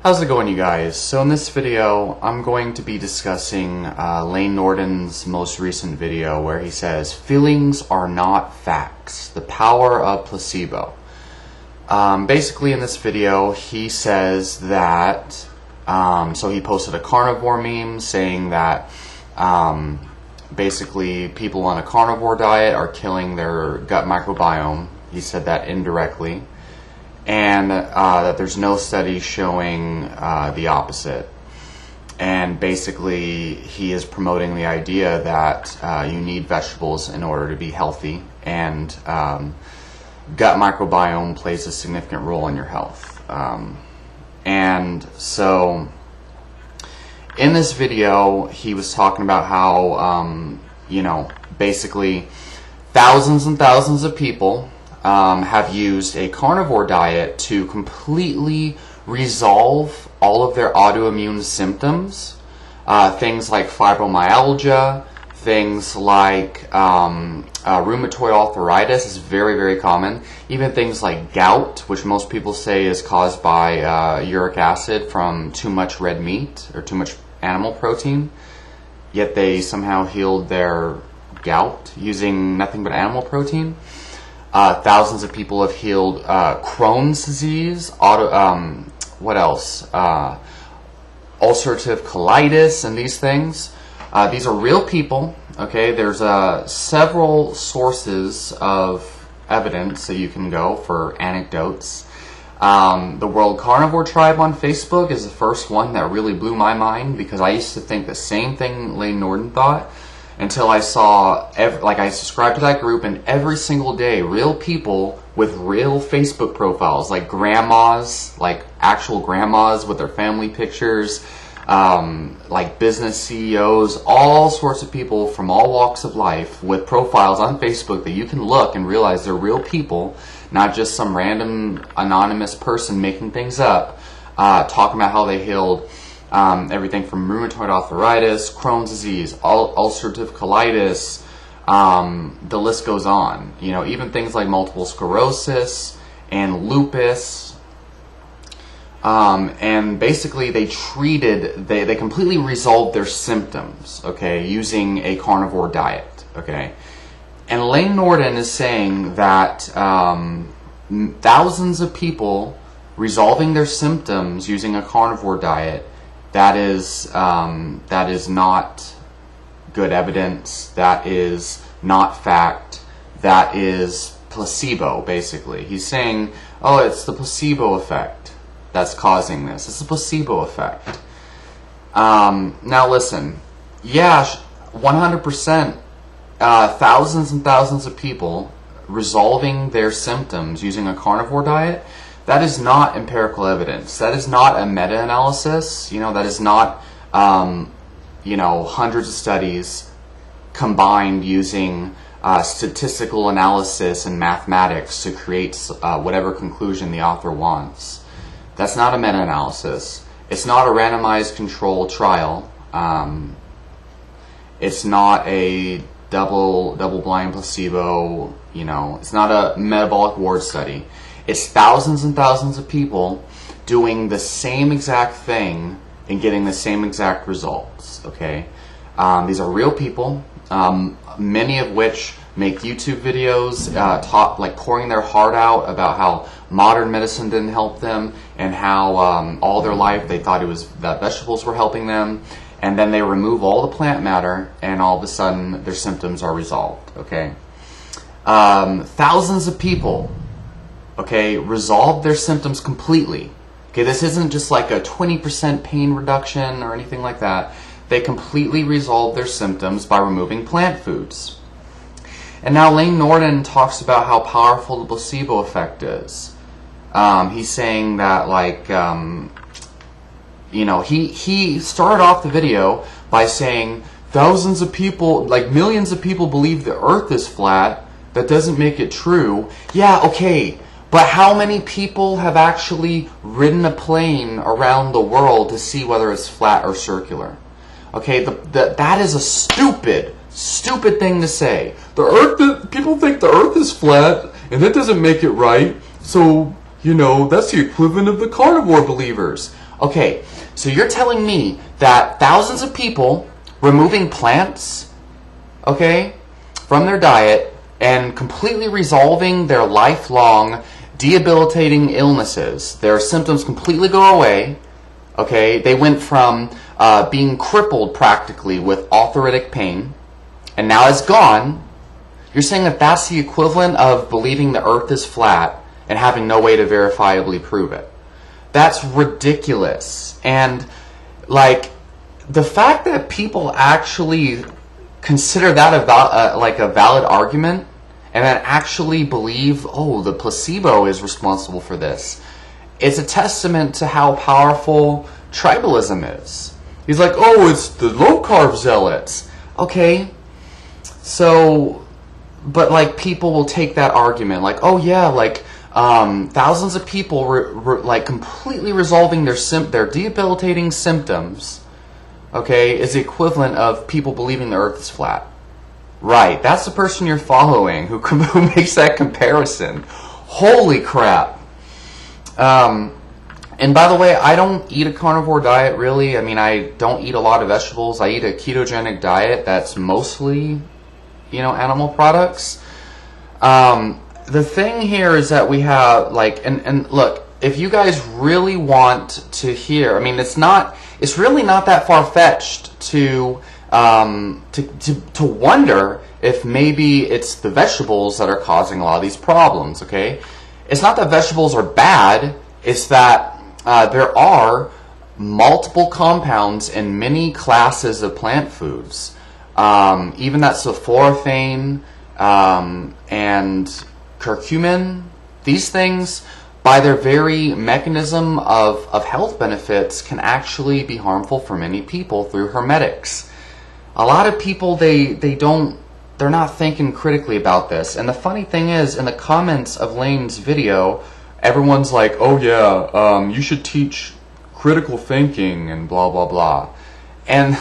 How's it going, you guys? So in this video, I'm going to be discussing Layne Norton's most recent video where he says, "Feelings are not facts. The power of placebo." Basically in this video, he says that, so he posted a carnivore meme saying that basically people on a carnivore diet are killing their gut microbiome. He said that indirectly. And that there's no study showing the opposite. And basically, he is promoting the idea that you need vegetables in order to be healthy, and gut microbiome plays a significant role in your health. And so, in this video, he was talking about how, basically, thousands and thousands of people have used a carnivore diet to completely resolve all of their autoimmune symptoms. Things like fibromyalgia, things like rheumatoid arthritis is very, very common. Even things like gout, which most people say is caused by uric acid from too much red meat or too much animal protein. Yet they somehow healed their gout using nothing but animal protein. Thousands of people have healed Crohn's disease, what else? Ulcerative colitis and these things. These are real people, okay? There's several sources of evidence that you can go for anecdotes. The World Carnivore Tribe on Facebook is the first one that really blew my mind, because I used to think the same thing Layne Norton thought. Until I saw, I subscribed to that group, and every single day, real people with real Facebook profiles, like grandmas, like actual grandmas with their family pictures, like business CEOs, all sorts of people from all walks of life with profiles on Facebook that you can look and realize they're real people, not just some random anonymous person making things up, talking about how they healed everything from rheumatoid arthritis, Crohn's disease, ulcerative colitis, the list goes on. Even things like multiple sclerosis and lupus. And basically they completely resolved their symptoms, okay, using a carnivore diet, okay. And Layne Norton is saying that thousands of people resolving their symptoms using a carnivore diet, that is not good evidence. That is not fact. That is placebo, basically. He's saying, oh, it's the placebo effect that's causing this. It's the placebo effect. Now listen, yeah, 100%, thousands and thousands of people resolving their symptoms using a carnivore diet, that is not empirical evidence. That is not a meta-analysis. That is not, hundreds of studies combined using statistical analysis and mathematics to create whatever conclusion the author wants. That's not a meta-analysis. It's not a randomized control trial. It's not a double-blind placebo. It's not a metabolic ward study. It's thousands and thousands of people doing the same exact thing and getting the same exact results, okay? These are real people, many of which make YouTube videos, pouring their heart out about how modern medicine didn't help them, and how all their life they thought that vegetables were helping them, and then they remove all the plant matter, and all of a sudden their symptoms are resolved, okay? Thousands of people, okay, resolve their symptoms completely. Okay, this isn't just like a 20% pain reduction or anything like that. They completely resolve their symptoms by removing plant foods. And now Layne Norton talks about how powerful the placebo effect is. He's saying that, he started off the video by saying thousands of people, millions of people believe the earth is flat. That doesn't make it true. Yeah, okay. But how many people have actually ridden a plane around the world to see whether it's flat or circular? Okay, that is a stupid thing to say. People think the earth is flat, and that doesn't make it right. So you know, that's the equivalent of the carnivore believers. Okay, so you're telling me that thousands of people removing plants, okay, from their diet and completely resolving their lifelong debilitating illnesses, their symptoms completely go away, okay, they went from being crippled practically with arthritic pain, and now it's gone. You're saying that that's the equivalent of believing the earth is flat and having no way to verifiably prove it. That's ridiculous. And like the fact that people actually consider that a valid argument and then actually believe, oh, the placebo is responsible for this, it's a testament to how powerful tribalism is. He's like, oh, it's the low-carb zealots. Okay, so, but like people will take that argument, like, oh yeah, like thousands of people like completely resolving their debilitating symptoms, okay, is the equivalent of people believing the earth is flat. Right, that's the person you're following who makes that comparison. Holy crap. And by the way, I don't eat a carnivore diet, really. I mean, I don't eat a lot of vegetables. I eat a ketogenic diet that's mostly, you know, animal products. The thing here is that we have, like, and look, if you guys really want to hear, I mean, it's really not that far-fetched to wonder if maybe it's the vegetables that are causing a lot of these problems, okay? It's not that vegetables are bad, it's that there are multiple compounds in many classes of plant foods. Even that sulforaphane and curcumin, these things, by their very mechanism of health benefits, can actually be harmful for many people through hermetics. A lot of people, they're not thinking critically about this. And the funny thing is, in the comments of Layne's video, everyone's like, oh yeah, you should teach critical thinking and blah, blah, blah. And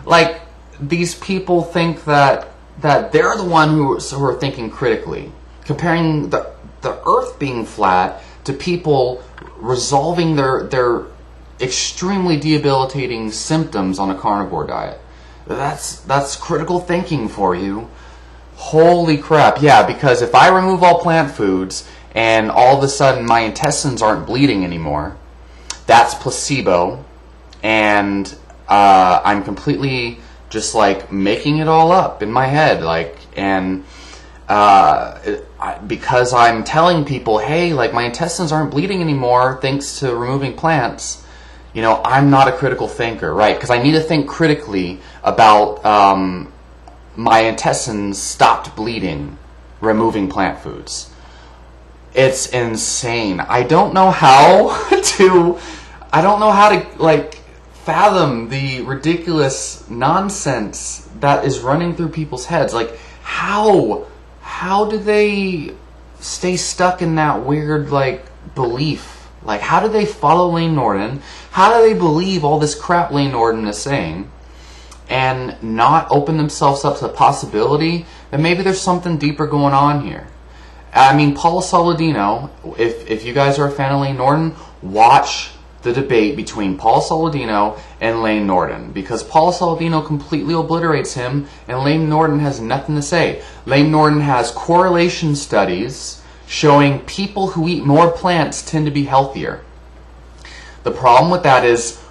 like, these people think that they're the one who are thinking critically, comparing the earth being flat to people resolving their extremely debilitating symptoms on a carnivore diet. That's critical thinking for you. Holy crap. Yeah, because if I remove all plant foods and all of a sudden my intestines aren't bleeding anymore, that's placebo, and I'm completely just like making it all up in my head, like, and because I'm telling people, hey, like, my intestines aren't bleeding anymore thanks to removing plants, you know, I'm not a critical thinker, right? Because I need to think critically about my intestines stopped bleeding removing plant foods. It's insane. I don't know how to like fathom the ridiculous nonsense that is running through people's heads. Like, how do they stay stuck in that weird, like, belief? Like, how do they follow Layne Norton? How do they believe all this crap Layne Norton is saying and not open themselves up to the possibility that maybe there's something deeper going on here? I mean, Paul Saladino, if you guys are a fan of Layne Norton, watch the debate between Paul Saladino and Layne Norton, because Paul Saladino completely obliterates him and Layne Norton has nothing to say. Layne Norton has correlation studies showing people who eat more plants tend to be healthier. The problem with that is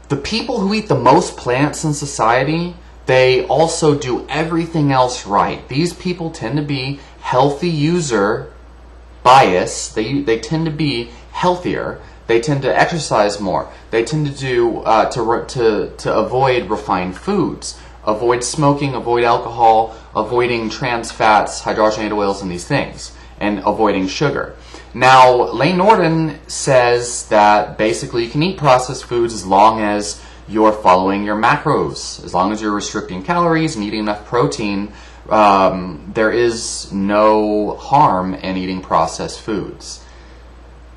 the people who eat the most plants in society, they also do everything else right. These people tend to be healthy user bias. They tend to be healthier. They tend to exercise more. They tend to do to avoid refined foods, avoid smoking, avoid alcohol, avoiding trans fats, hydrogenated oils, and these things, and avoiding sugar. Now, Layne Norton says that basically you can eat processed foods as long as you're following your macros, as long as you're restricting calories and eating enough protein. There is no harm in eating processed foods.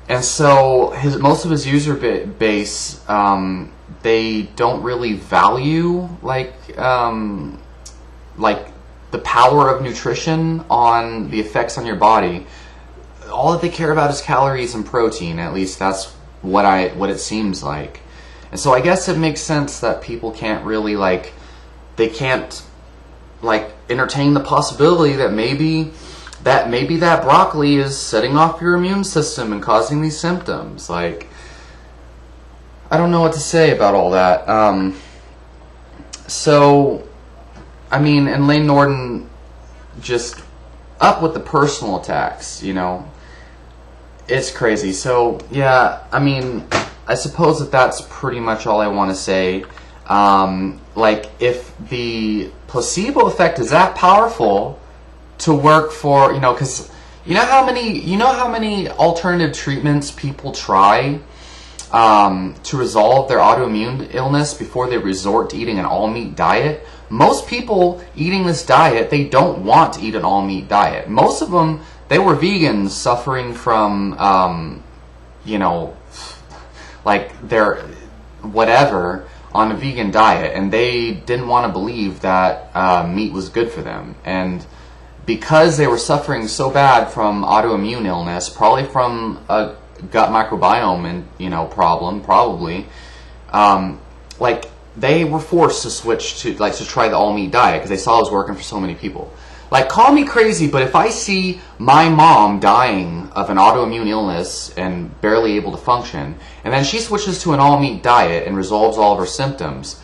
And so most of his user base, they don't really value like the power of nutrition on the effects on your body. all that they care about is calories and protein. At least that's what it seems like. And so I guess it makes sense that people can't really they can't entertain the possibility that maybe that broccoli is setting off your immune system and causing these symptoms. I don't know what to say about all that. So, I mean, and Layne Norton just up with the personal attacks, It's crazy. So, yeah, I mean, I suppose that's pretty much all I want to say. If the placebo effect is that powerful to work for, because you know how many alternative treatments people try to resolve their autoimmune illness before they resort to eating an all-meat diet? Most people eating this diet, they don't want to eat an all-meat diet. Most of them, they were vegans suffering from, their whatever on a vegan diet, and they didn't want to believe that meat was good for them. And because they were suffering so bad from autoimmune illness, probably from a gut microbiome and problem, probably, they were forced to switch to try the all meat diet because they saw it was working for so many people. Call me crazy, but if I see my mom dying of an autoimmune illness and barely able to function, and then she switches to an all meat diet and resolves all of her symptoms,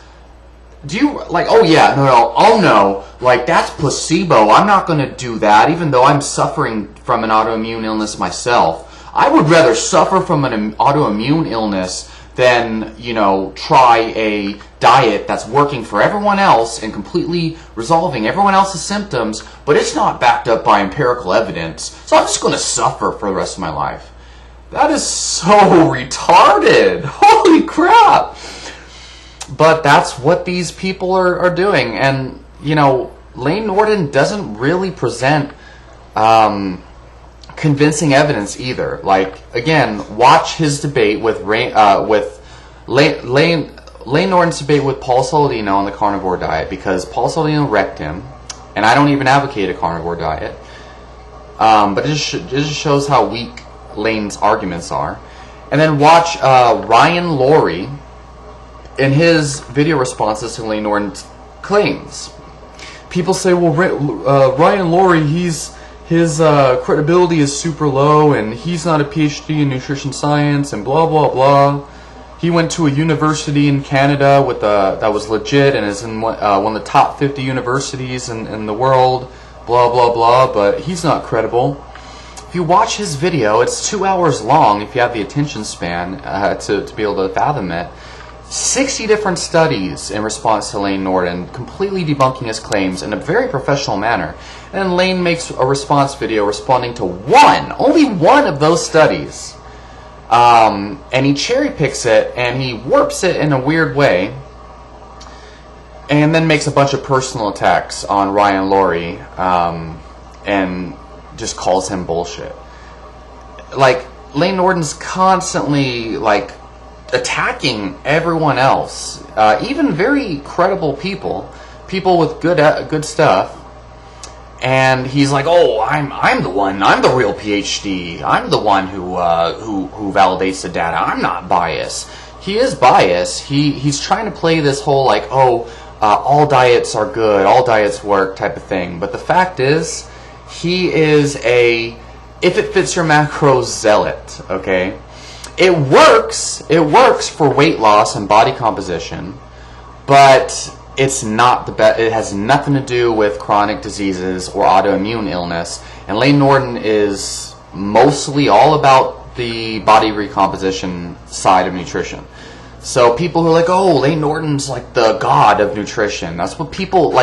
do you oh yeah, no, that's placebo, I'm not going to do that, even though I'm suffering from an autoimmune illness myself. I would rather suffer from an autoimmune illness than, try a diet that's working for everyone else and completely resolving everyone else's symptoms, but it's not backed up by empirical evidence, so I'm just going to suffer for the rest of my life. That is so retarded. Holy crap. But that's what these people are doing. And, Layne Norton doesn't really present convincing evidence either. Again, watch his debate with Layne Norton's debate with Paul Saladino on the carnivore diet, because Paul Saladino wrecked him, and I don't even advocate a carnivore diet. But it just shows how weak Layne's arguments are. And then watch Ryan Laurie in his video responses to Layne Norton's claims. People say, well, Ryan Laurie, his credibility is super low, and he's not a PhD in nutrition science, and blah, blah, blah. He went to a university in Canada that was legit and is in one of the top 50 universities in the world, blah, blah, blah, but he's not credible. If you watch his video, it's 2 hours long if you have the attention span to be able to fathom it. 60 different studies in response to Layne Norton, completely debunking his claims in a very professional manner. And then Layne makes a response video responding to only one of those studies. And he cherry picks it and he warps it in a weird way, and then makes a bunch of personal attacks on Ryan Laurie, and just calls him bullshit. Layne Norton's constantly attacking everyone else, even very credible people with good stuff. And he's like, oh, I'm the one. I'm the real PhD. I'm the one who validates the data. I'm not biased. He is biased. He's trying to play this whole all diets are good, all diets work type of thing. But the fact is, he is a if it fits your macros zealot. Okay, it works. It works for weight loss and body composition, but it's not the best. It has nothing to do with chronic diseases or autoimmune illness. And Layne Norton is mostly all about the body recomposition side of nutrition. So people who are like, oh, Layne Norton's the god of nutrition. That's what people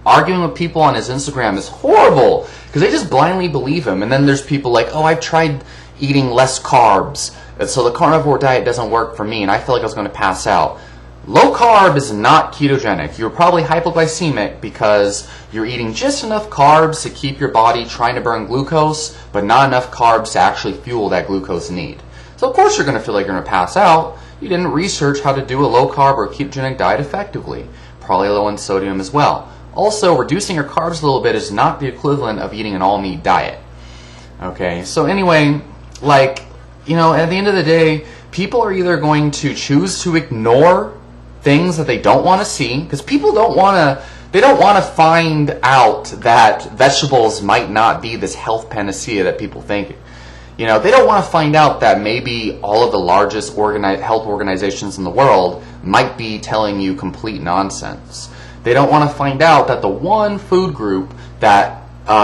arguing with people on his Instagram is horrible, because they just blindly believe him. And then there's people oh, I've tried eating less carbs, so the carnivore diet doesn't work for me, and I feel like I was going to pass out. Low carb is not ketogenic. You're probably hypoglycemic because you're eating just enough carbs to keep your body trying to burn glucose, but not enough carbs to actually fuel that glucose need. So of course you're going to feel like you're going to pass out. You didn't research how to do a low carb or ketogenic diet effectively. Probably low in sodium as well. Also, reducing your carbs a little bit is not the equivalent of eating an all meat diet. Okay, so anyway, like, you know, at the end of the day, people are either going to choose to ignore things that they don't want to see, because people don't want to find out that vegetables might not be this health panacea that people think. You know, they don't want to find out that maybe all of the largest health organizations in the world might be telling you complete nonsense. They don't want to find out that the one food group that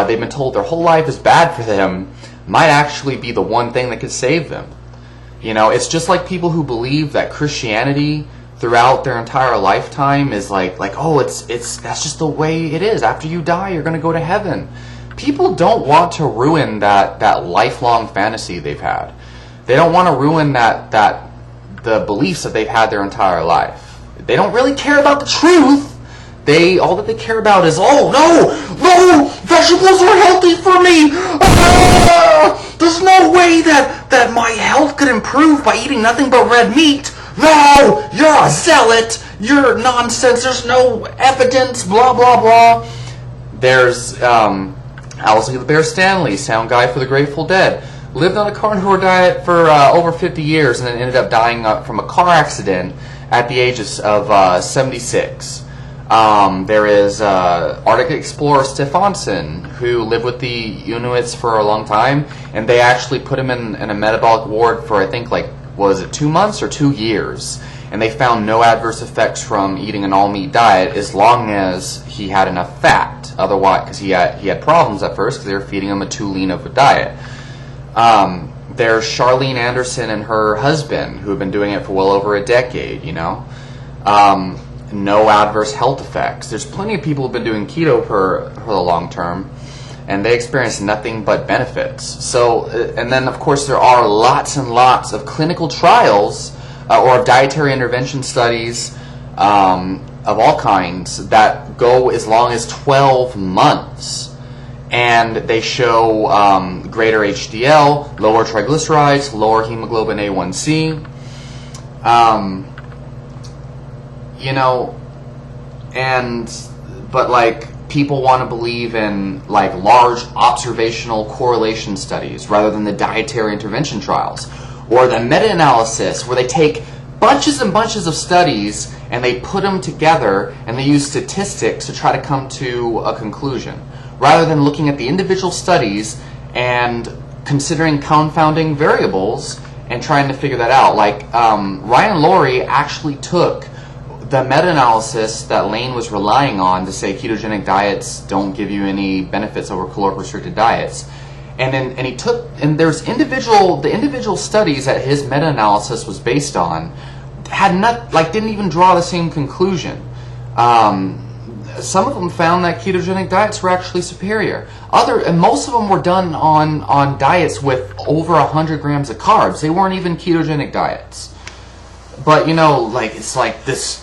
they've been told their whole life is bad for them might actually be the one thing that could save them. You know, it's just like people who believe that Christianity throughout their entire lifetime is like oh, it's that's just the way it is. After you die, you're going to go to heaven. People don't want to ruin that lifelong fantasy they've had. They don't want to ruin the beliefs that they've had their entire life. They don't really care about the truth. All that they care about is, oh no, vegetables are healthy for me. There's no way that my health could improve by eating nothing but red meat. No, you're a zealot. You're nonsense. There's no evidence. Blah blah blah. There's Owsley the Bear Stanley, sound guy for the Grateful Dead, lived on a carnivore diet for over 50 years and then ended up dying from a car accident at the age of 76. There is Arctic explorer Stefansson, who lived with the Inuits for a long time, and they actually put him in a metabolic ward for, I think, was it 2 months or 2 years? And they found no adverse effects from eating an all-meat diet as long as he had enough fat. Otherwise, because he had problems at first because they were feeding him a too lean of a diet. There's Charlene Anderson and her husband, who have been doing it for well over a decade, you know. No adverse health effects. There's plenty of people who've been doing keto for the long term, and they experience nothing but benefits. So, and then of course there are lots and lots of clinical trials or dietary intervention studies of all kinds that go as long as 12 months. And they show greater HDL, lower triglycerides, lower hemoglobin A1C. You know, but people want to believe in large observational correlation studies rather than the dietary intervention trials, or the meta-analysis where they take bunches and bunches of studies and they put them together and they use statistics to try to come to a conclusion, rather than looking at the individual studies and considering confounding variables and trying to figure that out. Ryan Laurie actually took the meta-analysis that Layne was relying on to say ketogenic diets don't give you any benefits over caloric-restricted diets, and there's the individual studies that his meta-analysis was based on didn't even draw the same conclusion. Some of them found that ketogenic diets were actually superior. And most of them were done on diets with over 100 grams of carbs. They weren't even ketogenic diets. But, it's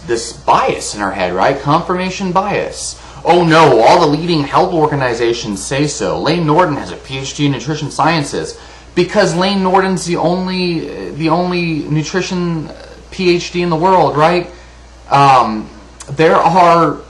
this bias in our head, right? Confirmation bias. Oh no, all the leading health organizations say so. Layne Norton has a PhD in nutrition sciences. Because Layne Norton's the only nutrition PhD in the world, right? There are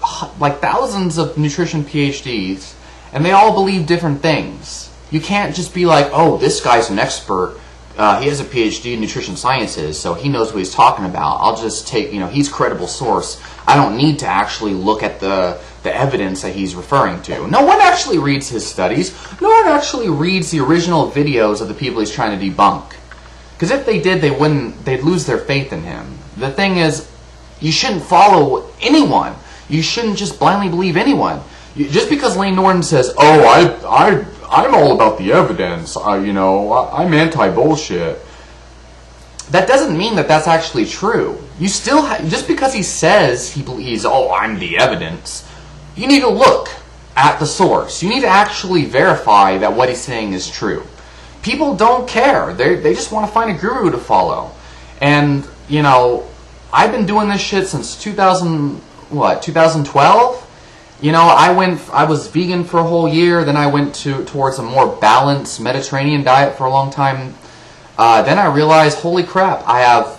thousands of nutrition PhDs, and they all believe different things. You can't just be like, oh, this guy's an expert. He has a PhD in nutrition sciences, so he knows what he's talking about. I'll just take, he's a credible source. I don't need to actually look at the evidence that he's referring to. No one actually reads his studies. No one actually reads the original videos of the people he's trying to debunk. Because if they did, they'd lose their faith in him. The thing is, you shouldn't follow anyone. You shouldn't just blindly believe anyone. Just because Layne Norton says, oh, I'm all about the evidence, I'm anti-bullshit, that doesn't mean that that's actually true. You still just because he says he believes, oh, I'm the evidence, you need to look at the source. You need to actually verify that what he's saying is true. People don't care. They just want to find a guru to follow. And, I've been doing this shit since 2012? I was vegan for a whole year, then I went towards a more balanced Mediterranean diet for a long time. Then I realized, holy crap, I have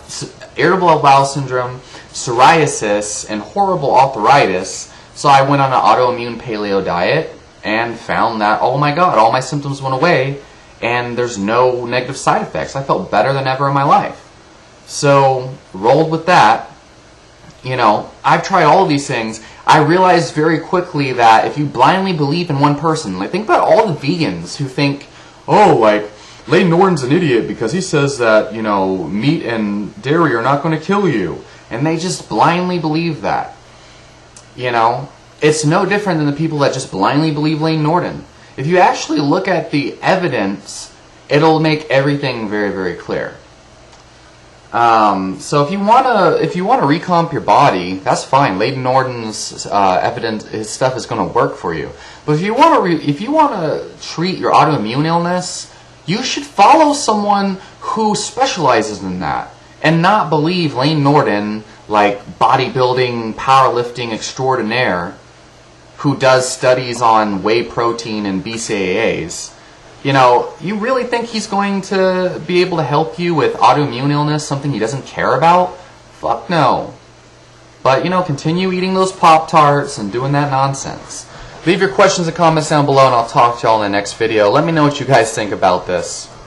irritable bowel syndrome, psoriasis, and horrible arthritis. So I went on an autoimmune paleo diet and found that, oh my god, all my symptoms went away. and there's no negative side effects. I felt better than ever in my life. So, rolled with that. You know, I've tried all of these things. I realized very quickly that if you blindly believe in one person, like think about all the vegans who think, oh, like, Layne Norton's an idiot because he says that, you know, meat and dairy are not going to kill you. And they just blindly believe that. You know, it's no different than the people that just blindly believe Layne Norton. If you actually look at the evidence, it'll make everything very, very clear. So if you wanna recomp your body, that's fine. Layne Norton's evidence, his stuff is going to work for you. But if you wanna treat your autoimmune illness, you should follow someone who specializes in that, and not believe Layne Norton, like bodybuilding, powerlifting extraordinaire, who does studies on whey protein and BCAAs. You know, you really think he's going to be able to help you with autoimmune illness, something he doesn't care about? Fuck no. But, you know, continue eating those Pop-Tarts and doing that nonsense. Leave your questions and comments down below, and I'll talk to y'all in the next video. Let me know what you guys think about this.